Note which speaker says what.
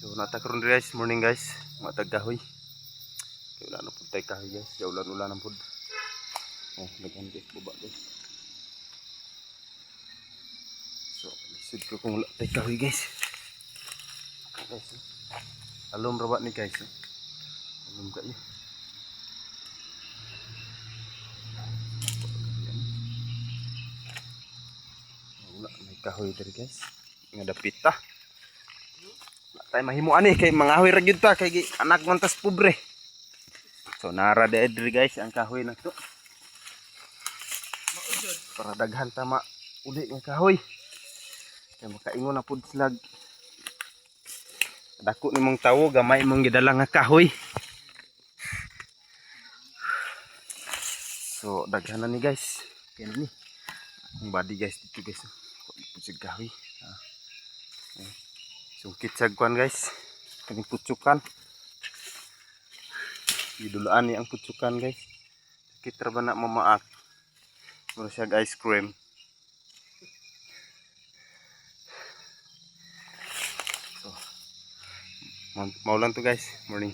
Speaker 1: So natakaroon guys, morning guys, matag kahoy. Kaya wala na po tayo kahoy guys, kaya ulan-ulan ang pod. Oh, naghan guys, baba guys. So, lisod ko kung wala tayo kahoy guys. Guys, alom rabat ni guys. Alom kayo. Wala, may kahoy dari guys. Nga dapit ta. Tay mahimuan ni kay mangahoy ra gyud ta kay anak man tas pobre. So nara diri guys ang kahoy na to. Para daghan ta uli ng kahoy. Kay makaingon na pud sila. Dako nimong tawo gamay mong gidala nga kahoy. So daghan na ni guys. Kaya ni. Ang body guys dito guys. Putsig kahoy. Sungkit sagkuan guys. Kaning putsukan. Idulaan ni ang putsukan guys. Sakit ra ba na mamaak. Mura siya ice cream. So, maulan to guys. Morning.